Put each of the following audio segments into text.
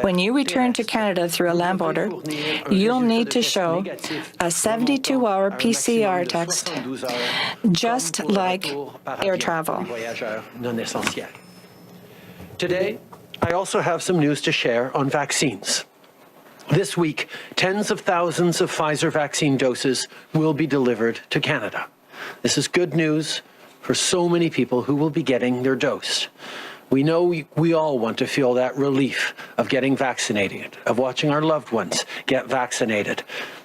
When you return to Canada through a land border, you'll need to show a 72-hour PCR test, just like air travel. Today, I also have some news to share on vaccines. This week, tens of thousands of Pfizer vaccine doses will be delivered to Canada. This is good news for so many people who will be getting their dose. We know we all want to feel that relief of getting vaccinated, of watching our loved ones get vaccinated.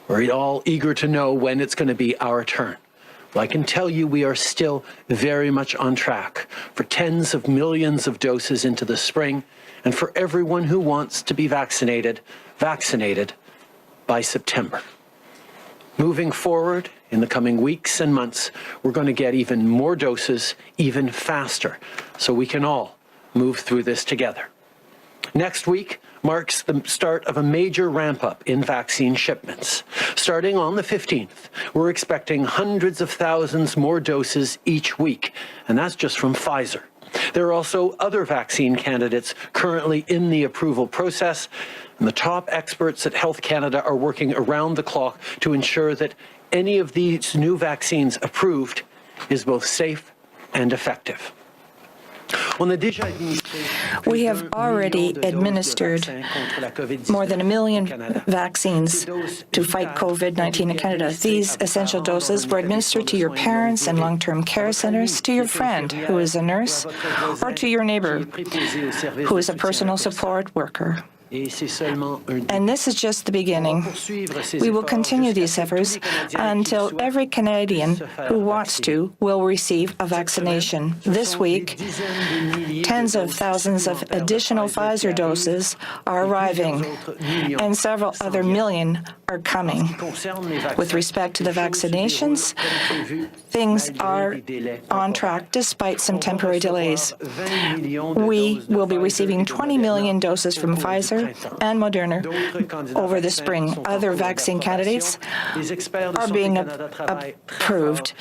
We're all eager to know when it's going to be our turn. Well, I can tell you we are still very much on track for tens of millions of doses into the spring, and for everyone who wants to be vaccinated by September. Moving forward, in the coming weeks and months, we're going to get even more doses, even faster, so we can all move through this together. Next week marks the start of a major ramp-up in vaccine shipments. Starting on the 15th, we're expecting hundreds of thousands more doses each week, and that's just from Pfizer. There are also other vaccine candidates currently in the approval process, and the top experts at Health Canada are working around the clock to ensure that any of these new vaccines approved is both safe and effective. We have already administered more than 1 million vaccines to fight COVID-19 in Canada. These essential doses were administered to your parents in long-term care centres, to your friend who is a nurse, or to your neighbour who is a personal support worker. And this is just the beginning. We will continue these efforts until every Canadian who wants to will receive a vaccination. This week, tens of thousands of additional Pfizer doses are arriving, and several other million are coming. With respect to the vaccinations, things are on track despite some temporary delays. We will be receiving 20 million doses from Pfizer and Moderna over the spring. Other vaccine candidates are being approved.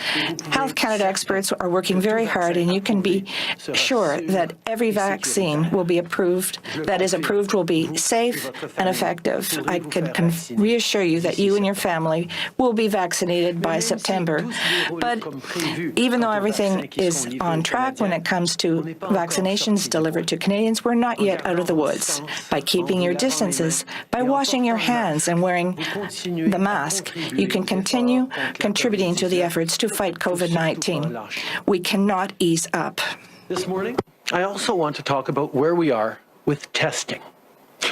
Health Canada experts are working very hard, and you can be sure that every vaccine will be approved, that is approved, will be safe and effective. I can reassure you that you and your family will be vaccinated by September. But even though everything is on track when it comes to vaccinations delivered to Canadians, we're not yet out of the woods. By keeping your distances, by washing your hands and wearing the mask, you can continue contributing to the efforts to fight COVID-19. We cannot ease up. This morning, I also want to talk about where we are with testing.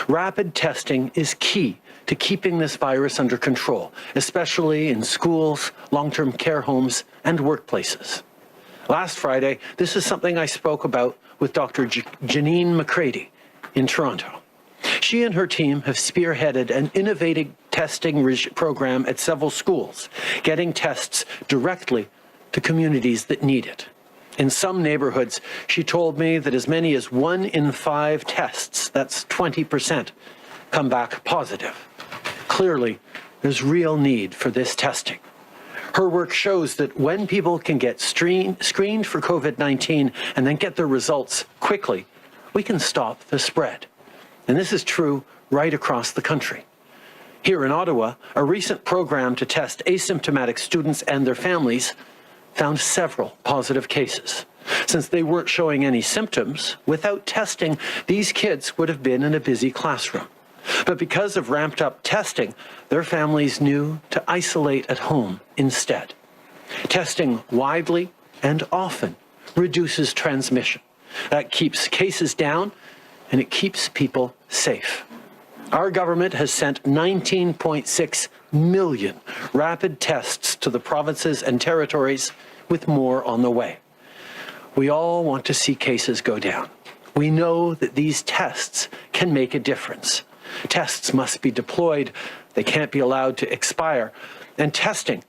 Rapid testing is key to keeping this virus under control, especially in schools, long-term care homes, and workplaces. Last Friday, this is something I spoke about with Dr. Janine McCready in Toronto. She and her team have spearheaded an innovative testing program at several schools, getting tests directly to communities that need it. In some neighborhoods, she told me that as many as 1 in 5 tests, that's 20%, come back positive. Clearly, there's real need for this testing. Her work shows that when people can get screened for COVID-19 and then get their results quickly, we can stop the spread. And this is true right across the country. Here in Ottawa, a recent program to test asymptomatic students and their families found several positive cases. Since they weren't showing any symptoms, without testing, these kids would have been in a busy classroom. But because of ramped up testing, their families knew to isolate at home instead. Testing widely and often reduces transmission. That keeps cases down, and it keeps people safe. Our government has sent 19.6 million rapid tests to the provinces and territories, with more on the way. We all want to see cases go down. We know that these tests can make a difference. Tests must be deployed. They can't be allowed to expire. And testing,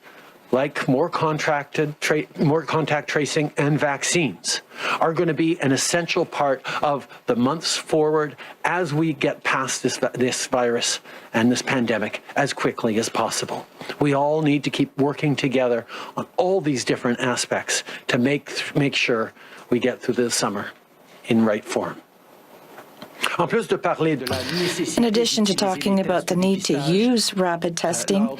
like more contact tracing and vaccines, are going to be an essential part of the months forward as we get past this virus and this pandemic as quickly as possible. We all need to keep working together on all these different aspects to make sure we get through the summer in right form. In addition to talking about the need to use rapid testing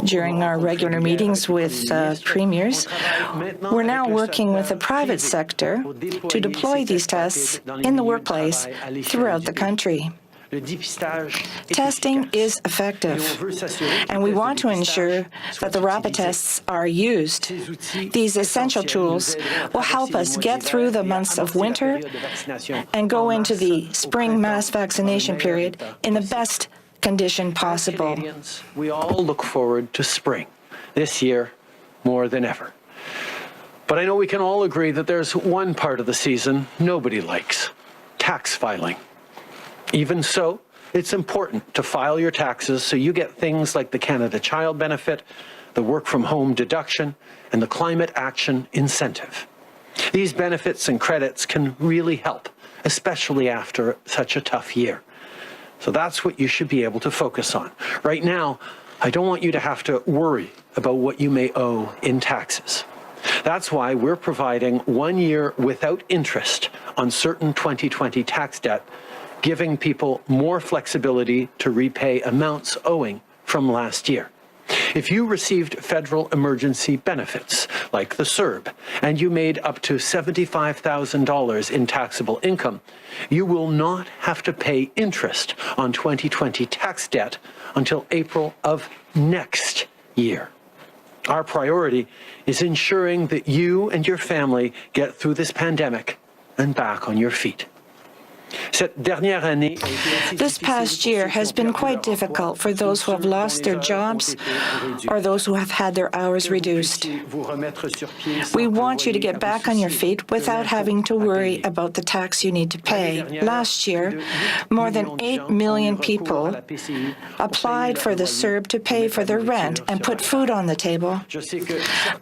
during our regular meetings with premiers, we're now working with the private sector to deploy these tests in the workplace throughout the country. Testing is effective, and we want to ensure that the rapid tests are used. These essential tools will help us get through the months of winter and go into the spring mass vaccination period in the best condition possible. Canadians, we all look forward to spring, this year more than ever. But I know we can all agree that there's one part of the season nobody likes: tax filing. Even so, it's important to file your taxes so you get things like the Canada Child Benefit, the work-from-home deduction, and the climate action incentive. These benefits and credits can really help, especially after such a tough year. So that's what you should be able to focus on. Right now, I don't want you to have to worry about what you may owe in taxes. That's why we're providing 1 year without interest on certain 2020 tax debt, giving people more flexibility to repay amounts owing from last year. If you received federal emergency benefits, like the CERB, and you made up to $75,000 in taxable income, you will not have to pay interest on 2020 tax debt until April of next year. Our priority is ensuring that you and your family get through this pandemic and back on your feet. This past year has been quite difficult for those who have lost their jobs or those who have had their hours reduced. We want you to get back on your feet without having to worry about the tax you need to pay. Last year, more than 8 million people applied for the CERB to pay for their rent and put food on the table.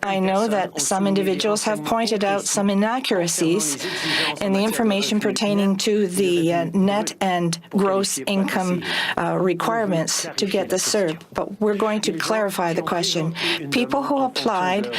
I know that some individuals have pointed out some inaccuracies in the information pertaining to the net and gross income requirements to get the CERB, but we're going to clarify the question. People who applied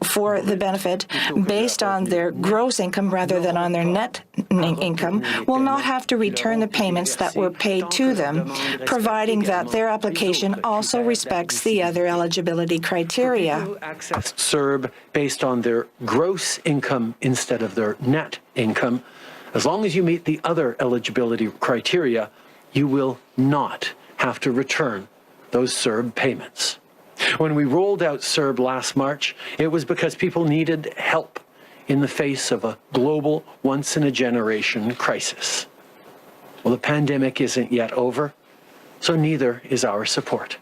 for the benefit based on their gross income rather than on their net income will not have to return the payments that were paid to them, providing that their application also respects the other eligibility criteria. Access CERB based on their gross income instead of their net income. As long as you meet the other eligibility criteria, you will not have to return those CERB payments. When we rolled out CERB last March, it was because people needed help in the face of a global, once-in-a-generation crisis. Well, the pandemic isn't yet over, so neither is our support.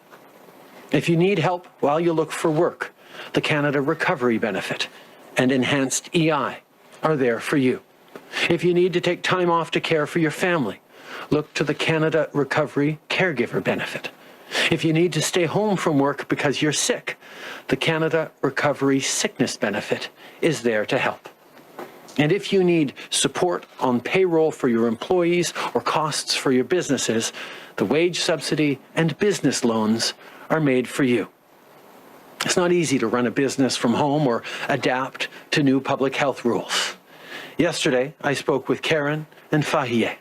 If you need help while you look for work, the Canada Recovery Benefit and Enhanced EI are there for you. If you need to take time off to care for your family, look to the Canada Recovery Caregiver Benefit. If you need to stay home from work because you're sick, the Canada Recovery Sickness Benefit is there to help. And if you need support on payroll for your employees or costs for your businesses, the wage subsidy and business loans are made for you. It's not easy to run a business from home or adapt to new public health rules. Yesterday, I spoke with Karen and Fahie.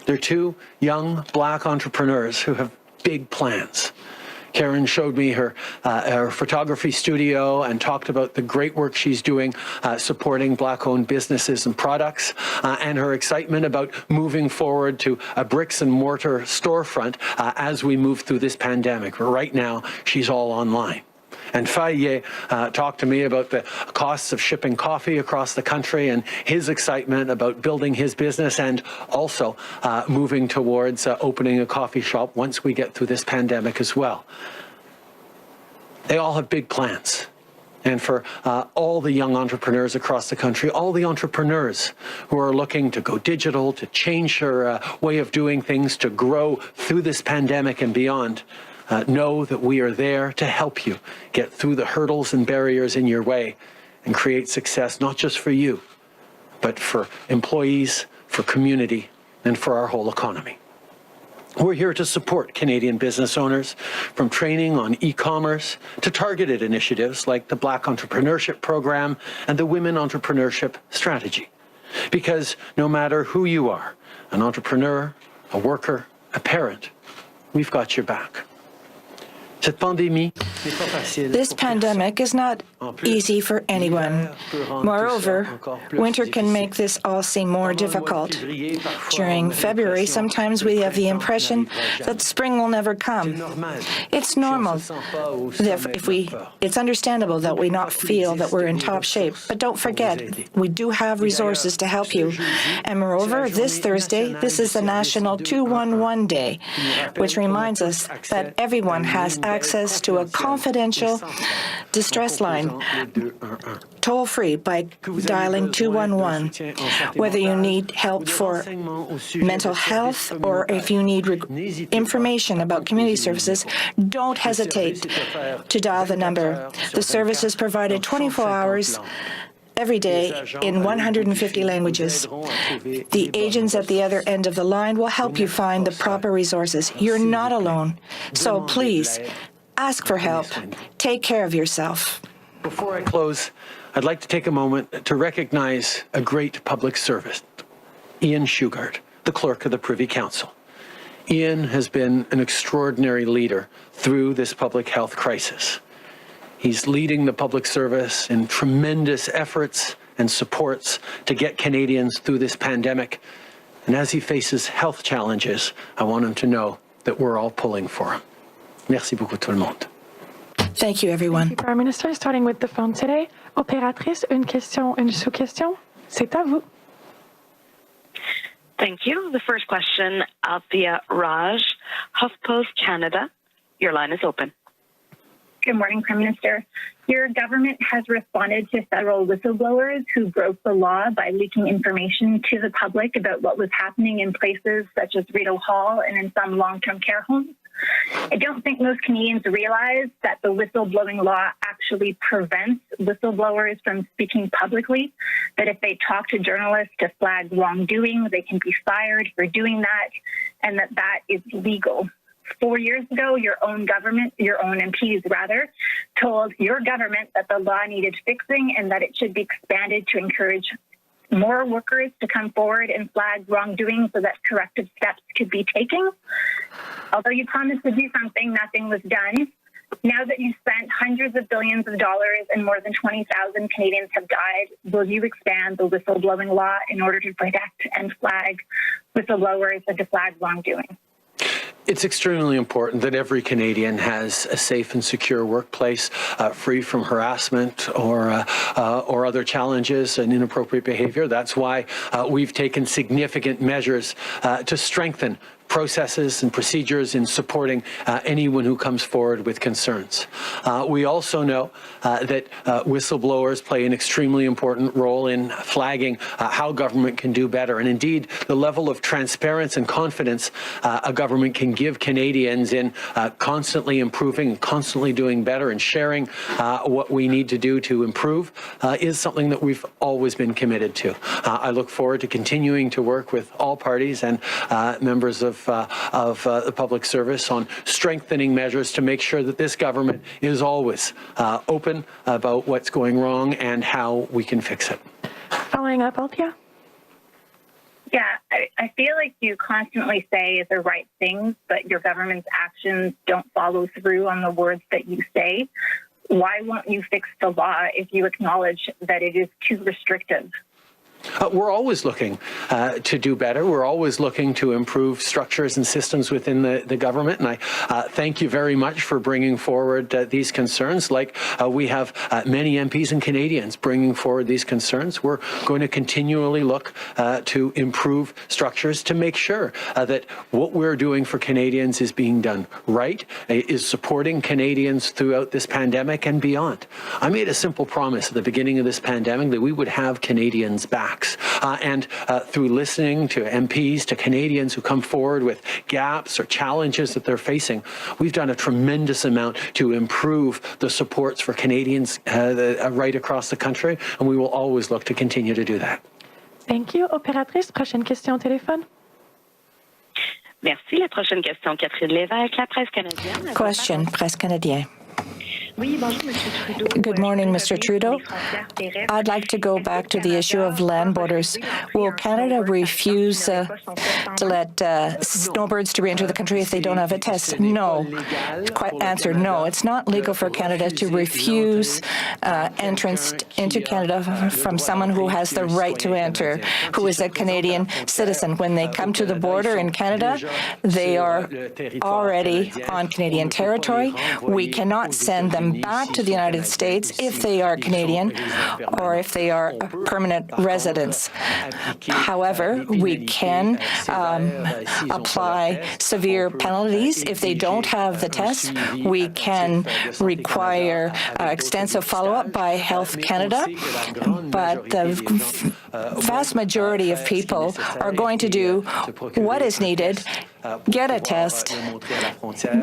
They're two young Black entrepreneurs who have big plans. Karen showed me her photography studio and talked about the great work she's doing supporting Black-owned businesses and products, and her excitement about moving forward to a bricks-and-mortar storefront as we move through this pandemic. Right now, she's all online. And Fahie talked to me about the costs of shipping coffee across the country and his excitement about building his business and also moving towards opening a coffee shop once we get through this pandemic as well. They all have big plans. And for all the young entrepreneurs across the country, all the entrepreneurs who are looking to go digital, to change their way of doing things, to grow through this pandemic and beyond, know that we are there to help you get through the hurdles and barriers in your way and create success, not just for you, but for employees, for community, and for our whole economy. We're here to support Canadian business owners, from training on e-commerce to targeted initiatives like the Black Entrepreneurship Program and the Women Entrepreneurship Strategy. Because no matter who you are, an entrepreneur, a worker, a parent, we've got your back. Cette pandémie n'est pas facile. This pandemic is not easy for anyone. Moreover, winter can make this all seem more difficult. During February, sometimes we have the impression that spring will never come. It's normal. It's understandable that we not feel that we're in top shape. But don't forget, we do have resources to help you. And moreover, this Thursday, this is the National 211 Day, which reminds us that everyone has access to a confidential distress line, toll-free by dialing 211. Whether you need help for mental health or if you need information about community services, don't hesitate to dial the number. The service is provided 24 hours every day in 150 languages. The agents at the other end of the line will help you find the proper resources. You're not alone. So please, ask for help. Take care of yourself. Before I close, I'd like to take a moment to recognize a great public servant, Ian Shugart, the clerk of the Privy Council. Ian has been an extraordinary leader through this public health crisis. He's leading the public service in tremendous efforts and supports to get Canadians through this pandemic. And as he faces health challenges, I want him to know that we're all pulling for him. Merci beaucoup tout le monde. Thank you, everyone. Thank you, Prime Minister. Starting with the phone today. Opératrice, une question, une sous-question. C'est à vous. Thank you. The first question, Althea Raj, HuffPost Canada. Your line is open. Good morning, Prime Minister. Your government has responded to several whistleblowers who broke the law by leaking information to the public about what was happening in places such as Rideau Hall and in some long-term care homes. I don't think most Canadians realize that the whistleblowing law actually prevents whistleblowers from speaking publicly, that if they talk to journalists to flag wrongdoing, they can be fired for doing that, and that that is legal. 4 years ago, your own government, your own MPs rather, told your government that the law needed fixing and that it should be expanded to encourage more workers to come forward and flag wrongdoing so that corrective steps could be taken. Although you promised to do something, nothing was done. Now that you've spent hundreds of billions of dollars and more than 20,000 Canadians have died, will you expand the whistleblowing law in order to protect and flag whistleblowers and to flag wrongdoing? It's extremely important that every Canadian has a safe and secure workplace, free from harassment or other challenges and inappropriate behavior. That's why we've taken significant measures to strengthen processes and procedures in supporting anyone who comes forward with concerns. We also know that whistleblowers play an extremely important role in flagging how government can do better, and indeed the level of transparency and confidence a government can give Canadians in constantly improving and constantly doing better and sharing what we need to do to improve is something that we've always been committed to. I look forward to continuing to work with all parties and members of the public service on strengthening measures to make sure that this government is always open about what's going wrong and how we can fix it. Following up, Althea. Yeah, I feel like you constantly say the right things, but your government's actions don't follow through on the words that you say. Why won't you fix the law if you acknowledge that it is too restrictive? We're always looking to do better. We're always looking to improve structures and systems within the government. And I thank you very much for bringing forward these concerns. Like we have many MPs and Canadians bringing forward these concerns. We're going to continually look to improve structures to make sure that what we're doing for Canadians is being done right, is supporting Canadians throughout this pandemic and beyond. I made a simple promise at the beginning of this pandemic that we would have Canadians back. And through listening to MPs, to Canadians who come forward with gaps or challenges that they're facing, we've done a tremendous amount to improve the supports for Canadians right across the country, and we will always look to continue to do that. Thank you. Opératrice, prochaine question au téléphone. Merci. La prochaine question, Catherine Lévesque, La Presse canadienne. Question, Presse canadienne. Good morning, Mr. Trudeau. I'd like to go back to the issue of land borders. Will Canada refuse to let snowbirds to re-enter the country if they don't have a test? No. Answer, no. It's not legal for Canada to refuse entrance into Canada from someone who has the right to enter, who is a Canadian citizen. When they come to the border in Canada, they are already on Canadian territory. We cannot send them back to the United States if they are Canadian or if they are permanent residents. However, we can apply severe penalties if they don't have the test. We can require extensive follow-up by Health Canada, but the vast majority of people are going to do what is needed, get a test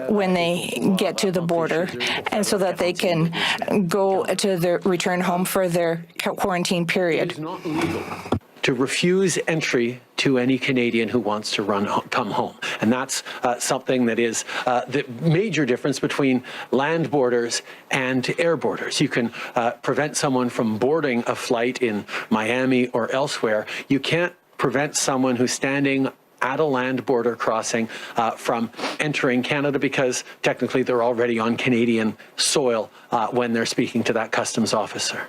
when they get to the border, and so that they can go to their return home for their quarantine period. It is not legal to refuse entry to any Canadian who wants to come home. And that's something that is the major difference between land borders and air borders. You can prevent someone from boarding a flight in Miami or elsewhere. You can't prevent someone who's standing at a land border crossing from entering Canada because technically they're already on Canadian soil when they're speaking to that customs officer.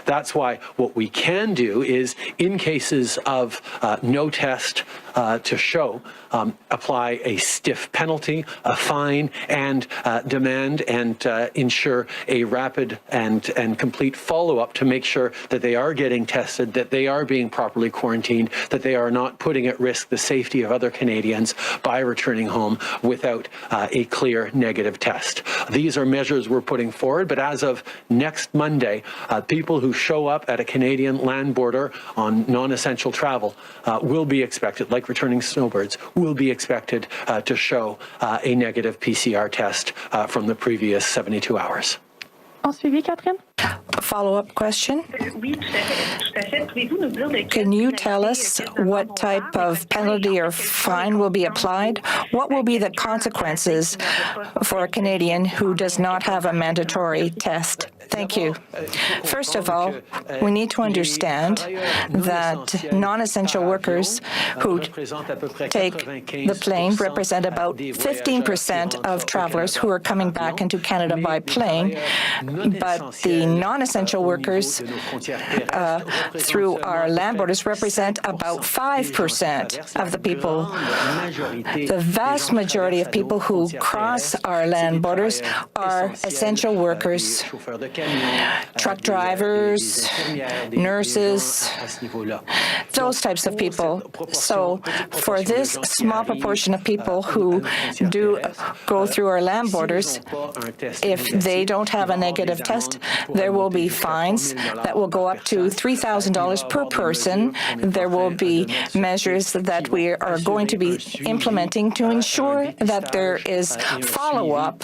That's why what we can do is, in cases of no test to show, apply a stiff penalty, a fine, and demand and ensure a rapid and complete follow-up to make sure that they are getting tested, that they are being properly quarantined, that they are not putting at risk the safety of other Canadians by returning home without a clear negative test. These are measures we're putting forward, but as of next Monday, people who show up at a Canadian land border on non-essential travel will be expected, like returning snowbirds, will be expected to show a negative PCR test from the previous 72 hours. En suivi, Catherine? Follow-up question. Can you tell us what type of penalty or fine will be applied? What will be the consequences for a Canadian who does not have a mandatory test? Thank you. First of all, we need to understand that non-essential workers who take the plane represent about 15% of travelers who are coming back into Canada by plane, but the non-essential workers through our land borders represent about 5% of the people. The vast majority of people who cross our land borders are essential workers, truck drivers, nurses, those types of people. So for this small proportion of people who do go through our land borders, if they don't have a negative test, there will be fines that will go up to $3,000 per person. There will be measures that we are going to be implementing to ensure that there is follow-up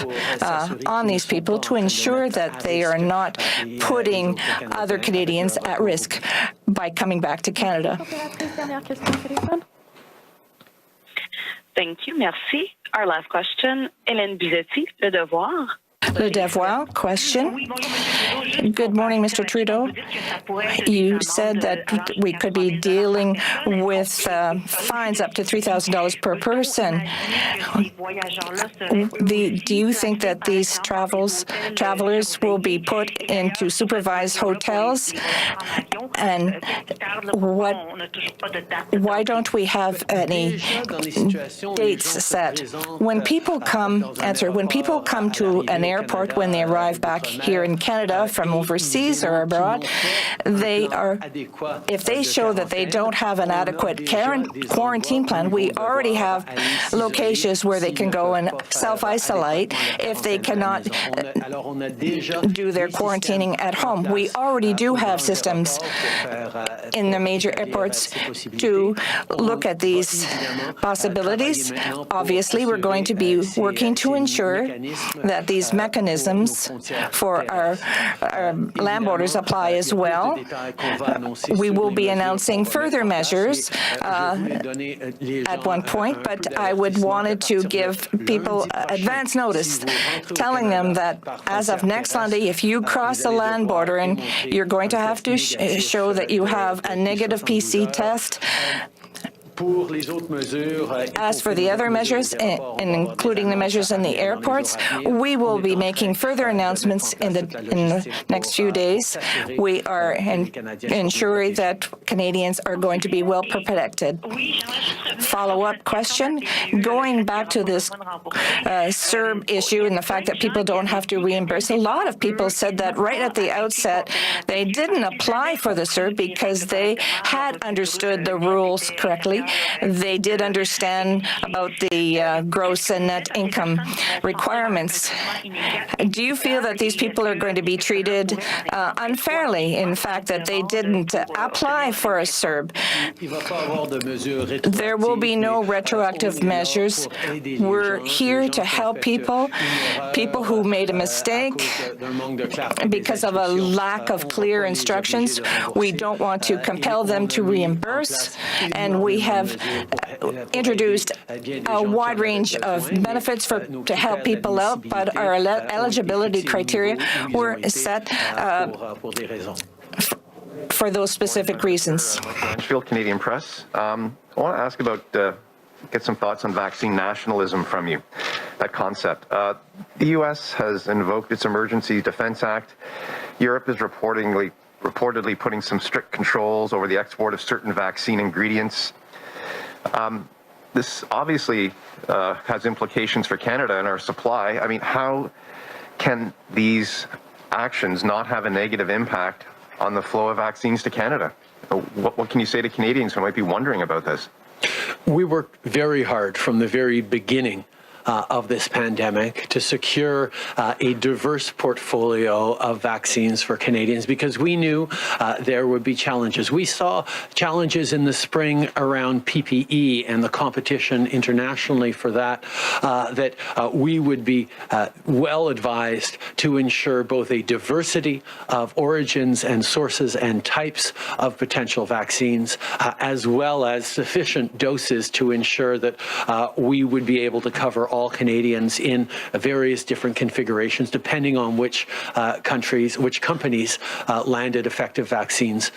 on these people, to ensure that they are not putting other Canadians at risk by coming back to Canada. Thank you. Merci. Our last question, Hélène Buzetti, Le Devoir. Le Devoir, question. Good morning, Mr. Trudeau. You said that we could be dealing with fines up to $3,000 per person. Do you think that these travelers will be put into supervised hotels? And why don't we have any dates set? When people come to an airport when they arrive back here in Canada from overseas or abroad, if they show that they don't have an adequate quarantine plan, we already have locations where they can go and self-isolate if they cannot do their quarantining at home. We already do have systems in the major airports to look at these possibilities. Obviously, we're going to be working to ensure that these mechanisms for our land borders apply as well. We will be announcing further measures at one point, but I would wanted to give people advance notice, telling them that as of next Sunday, if you cross the land border and you're going to have to show that you have a negative PC test. As for the other measures, and including the measures in the airports, we will be making further announcements in the next few days. We are ensuring that Canadians are going to be well protected. Follow-up question, going back to this CERB issue and the fact that people don't have to reimburse. A lot of people said that right at the outset they didn't apply for the CERB because they had understood the rules correctly. They did understand about the gross and net income requirements. Do you feel that these people are going to be treated unfairly, in fact, that they didn't apply for a CERB? There will be no retroactive measures. We're here to help people who made a mistake because of a lack of clear instructions. We don't want to compel them to reimburse, and we have introduced a wide range of benefits to help people out, but our eligibility criteria were set for those specific reasons. Canadian Press. I want to ask about, get some thoughts on vaccine nationalism from you, that concept. The U.S. has invoked its Emergency Defense Act. Europe is reportedly putting some strict controls over the export of certain vaccine ingredients. This obviously has implications for Canada and our supply. I mean, how can these actions not have a negative impact on the flow of vaccines to Canada? What can you say to Canadians who might be wondering about this? We worked very hard from the very beginning of this pandemic to secure a diverse portfolio of vaccines for Canadians because we knew there would be challenges. We saw challenges in the spring around PPE and the competition internationally for that, we would be well advised to ensure both a diversity of origins and sources and types of potential vaccines, as well as sufficient doses to ensure that we would be able to cover all Canadians in various different configurations, depending on which companies landed effective vaccines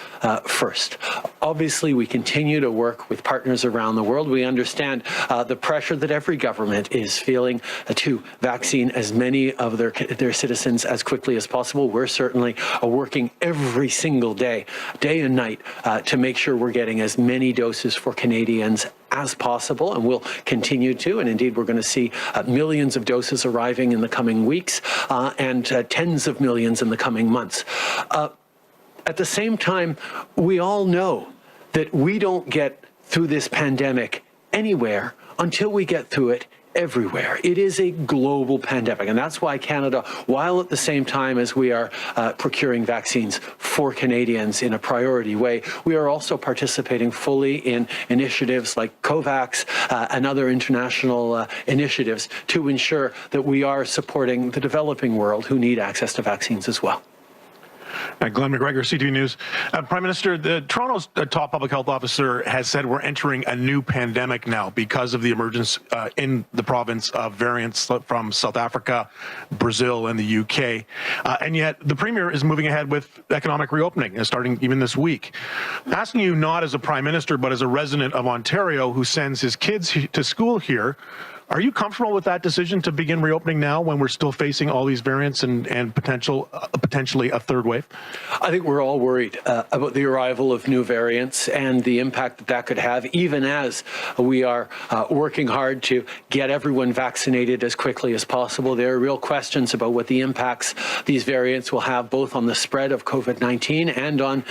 first. Obviously, we continue to work with partners around the world. We understand the pressure that every government is feeling to vaccine as many of their citizens as quickly as possible. We're certainly working every single day and night, to make sure we're getting as many doses for Canadians as possible, and we'll continue to. And indeed, we're going to see millions of doses arriving in the coming weeks and tens of millions in the coming months. At the same time, we all know that we don't get through this pandemic anywhere until we get through it everywhere. It is a global pandemic, and that's why Canada, while at the same time as we are procuring vaccines for Canadians in a priority way, we are also participating fully in initiatives like COVAX and other international initiatives to ensure that we are supporting the developing world who need access to vaccines as well. Glenn McGregor, CTV News. Prime Minister, Toronto's top public health officer has said we're entering a new pandemic now because of the emergence in the province of variants from South Africa, Brazil, and the UK. And yet the Premier is moving ahead with economic reopening, starting even this week. Asking you not as a Prime Minister, but as a resident of Ontario who sends his kids to school here, are you comfortable with that decision to begin reopening now when we're still facing all these variants and potentially a third wave? I think we're all worried about the arrival of new variants and the impact that could have, even as we are working hard to get everyone vaccinated as quickly as possible. There are real questions about what the impacts these variants will have both on the spread of COVID-19 and on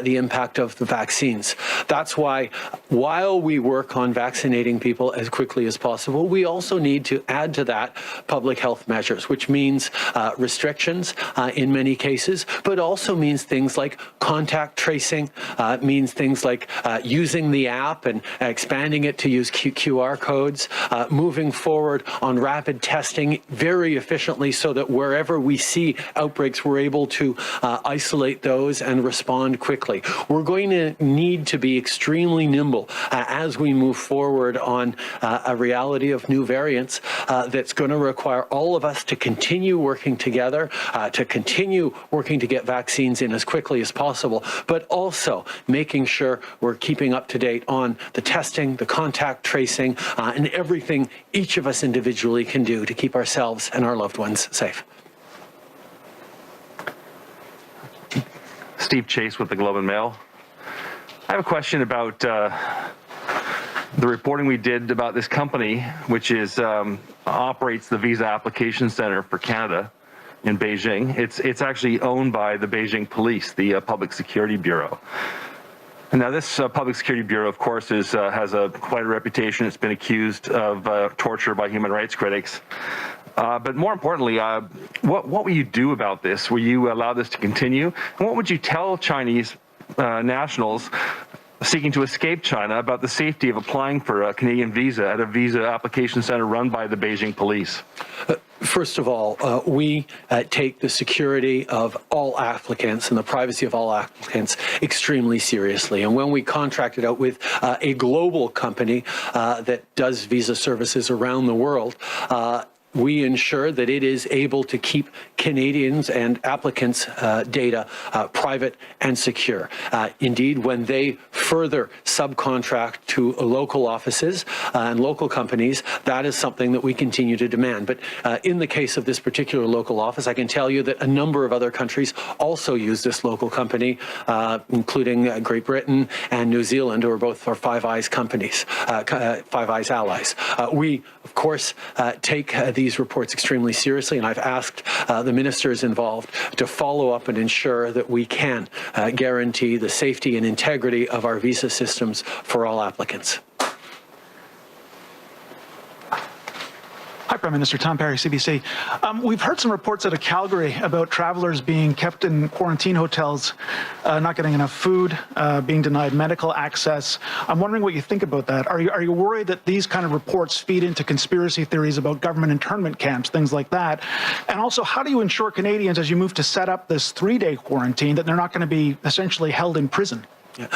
the impact of the vaccines. That's why, while we work on vaccinating people as quickly as possible, we we also need to add to that public health measures, which means restrictions in many cases, but also means things like contact tracing, means things like using the app and expanding it to use QR codes, moving forward on rapid testing very efficiently so that wherever we see outbreaks, we're able to isolate those and respond quickly. We're going to need to be extremely nimble as we move forward on a reality of new variants that's going to require all of us to continue working together, to continue working to get vaccines in as quickly as possible, but also making sure we're keeping up to date on the testing, the contact tracing, and everything each of us individually can do to keep ourselves and our loved ones safe. Steve Chase with the Globe and Mail. I have a question about the reporting we did about this company, which is operates the Visa Application Center for Canada in Beijing. It's actually owned by the Beijing Police, the Public Security Bureau. And now this Public Security Bureau, of course, has quite a reputation. It's been accused of torture by human rights critics. But more importantly, what will you do about this? Will you allow this to continue? And what would you tell Chinese nationals seeking to escape China about the safety of applying for a Canadian visa at a visa application center run by the Beijing Police? First of all, we take the security of all applicants and the privacy of all applicants extremely seriously. And when we contracted out with a global company that does visa services around the world, we ensure that it is able to keep Canadians and applicants' data private and secure. Indeed, when they further subcontract to local offices and local companies, that is something that we continue to demand. But in the case of this particular local office, I can tell you that a number of other countries also use this local company, including Great Britain and New Zealand, who are both our Five Eyes companies, Five Eyes allies. We, of course, take these reports extremely seriously, and I've asked the ministers involved to follow up and ensure that we can guarantee the safety and integrity of our visa systems for all applicants. Hi, Prime Minister. Tom Perry, CBC. We've heard some reports out of Calgary about travelers being kept in quarantine hotels, not getting enough food, being denied medical access. I'm wondering what you think about that. Are you worried that these kind of reports feed into conspiracy theories about government internment camps, things like that? And also, how do you ensure Canadians, as you move to set up this 3-day quarantine, that they're not going to be essentially held in prison? Yeah.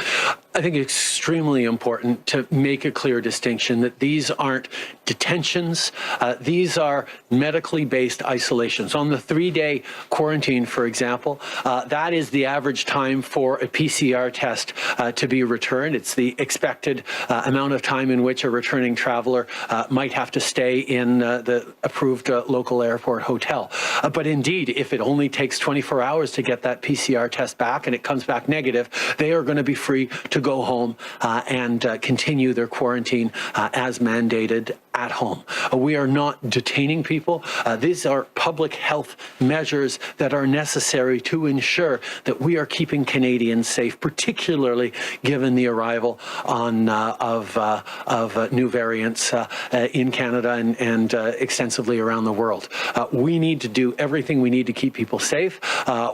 I think it's extremely important to make a clear distinction that these aren't detentions. These are medically based isolations. On the 3-day quarantine, for example, that is the average time for a PCR test to be returned. It's the expected amount of time in which a returning traveler might have to stay in the approved local airport hotel. But indeed, if it only takes 24 hours to get that PCR test back and it comes back negative, they are going to be free to go home and continue their quarantine as mandated at home. We are not detaining people. These are public health measures that are necessary to ensure that we are keeping Canadians safe, particularly given the arrival of new variants in Canada and extensively around the world. We need to do everything we need to keep people safe.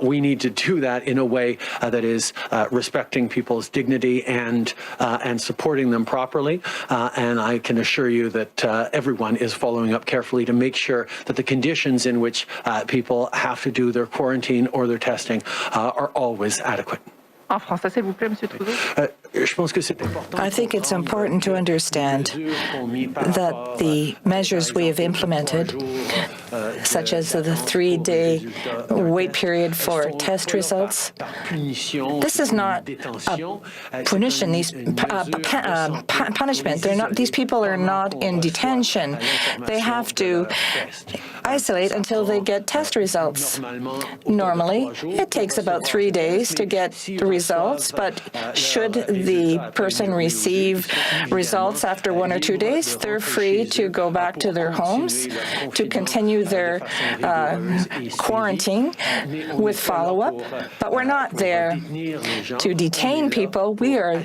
We need to do that in a way that is respecting people's dignity and supporting them properly. And I can assure you that everyone is following up carefully to make sure that the conditions in which people have to do their quarantine or their testing are always adequate. En français, s'il vous plaît, Monsieur Trudeau. I think it's important to understand that the measures we have implemented, such as the 3-day wait period for test results, this is not a punition, punishment. These people are not in detention. They have to isolate until they get test results. Normally, it takes about 3 days to get the results, but should the person receive results after 1 or 2 days, they're free to go back to their homes to continue their quarantine with follow-up, but we're not there to detain people. We are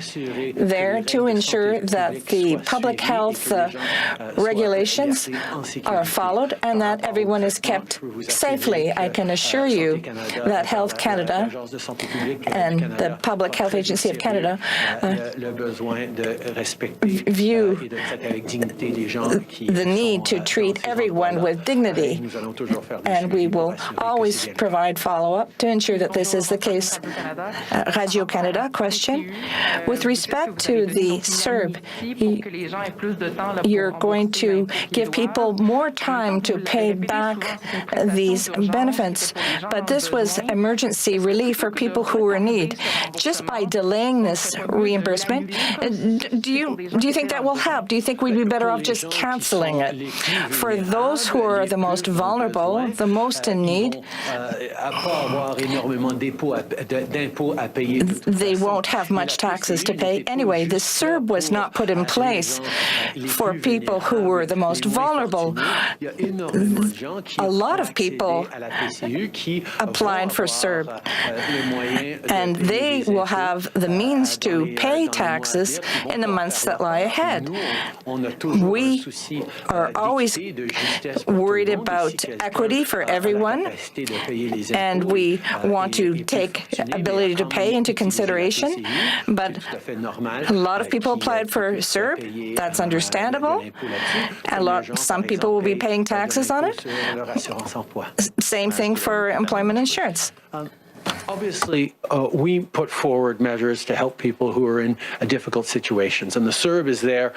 there to ensure that the public health regulations are followed and that everyone is kept safely. I can assure you that Health Canada and the Public Health Agency of Canada view the need to treat everyone with dignity, and we will always provide follow-up to ensure that this is the case. Radio-Canada question. With respect to the CERB, you're going to give people more time to pay back these benefits, but this was emergency relief for people who were in need. Just by delaying this reimbursement, do you think that will help? Do you think we'd be better off just canceling it? For those who are the most vulnerable, the most in need, they won't have much taxes to pay. Anyway, the CERB was not put in place for people who were the most vulnerable. A lot of people applied for CERB, and they will have the means to pay taxes in the months that lie ahead. We are always worried about equity for everyone, and we want to take ability to pay into consideration, but a lot of people applied for CERB. That's understandable. Some people will be paying taxes on it. Same thing for employment insurance. Obviously, we put forward measures to help people who are in difficult situations, and the CERB is there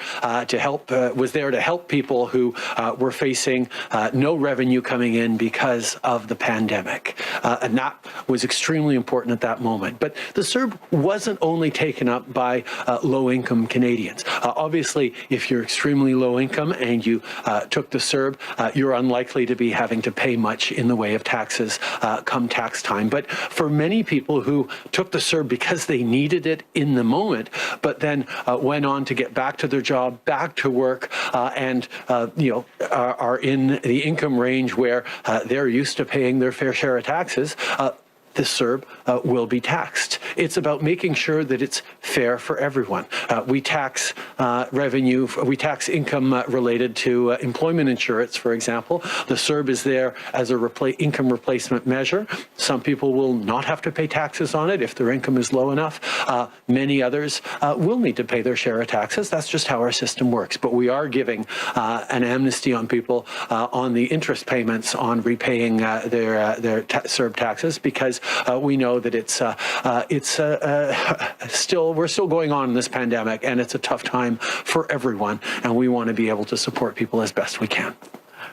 to help. Was there to help people who were facing no revenue coming in because of the pandemic, and that was extremely important at that moment. But the CERB wasn't only taken up by low-income Canadians. Obviously, if you're extremely low income and you took the CERB, you're unlikely to be having to pay much in the way of taxes come tax time. But for many people who took the CERB because they needed it in the moment, but then went on to get back to their job, back to work, and are in the income range where they're used to paying their fair share of taxes, the CERB will be taxed. It's about making sure that it's fair for everyone. We tax revenue, we tax income related to employment insurance, for example. The CERB is there as a income replacement measure. Some people will not have to pay taxes on it if their income is low enough. Many others will need to pay their share of taxes. That's just how our system works. But we are giving an amnesty on people on the interest payments on repaying their CERB taxes, because we know that we're still going on in this pandemic, and it's a tough time for everyone, and we want to be able to support people as best we can.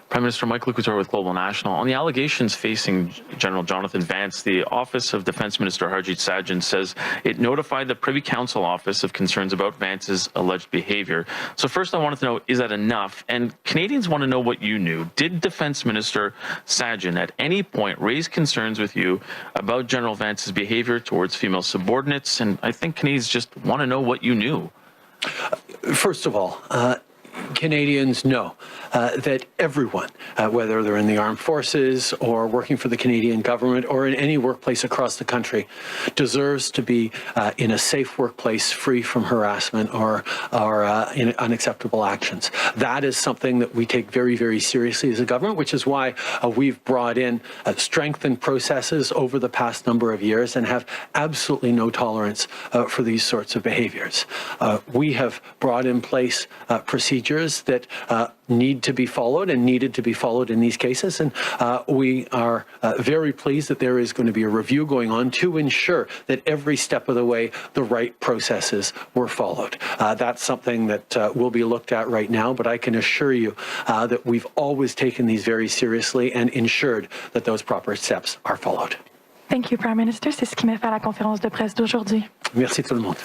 Prime Minister Michael Couture with Global National. On the allegations facing General Jonathan Vance, the Office of Defence Minister Harjit Sajjan says it notified the Privy Council office of concerns about Vance's alleged behavior. So first I wanted to know, is that enough? And Canadians want to know what you knew. Did Defence Minister Sajjan at any point raise concerns with you about General Vance's behavior towards female subordinates? And I think Canadians just want to know what you knew. First of all, Canadians know that everyone, whether they're in the armed forces or working for the Canadian government or in any workplace across the country, deserves to be in a safe workplace free from harassment or in unacceptable actions. That is something that we take very, very seriously as a government, which is why we've brought in strengthened processes over the past number of years and have absolutely no tolerance for these sorts of behaviors. We have brought in place procedures that need to be followed and needed to be followed in these cases. And we are very pleased that there is going to be a review going on to ensure that every step of the way the right processes were followed. That's something that will be looked at right now, but I can assure you that we've always taken these very seriously and ensured that those proper steps are followed. Thank you, Prime Minister. C'est ce qui met fin à la conférence de presse d'aujourd'hui. Merci tout le monde.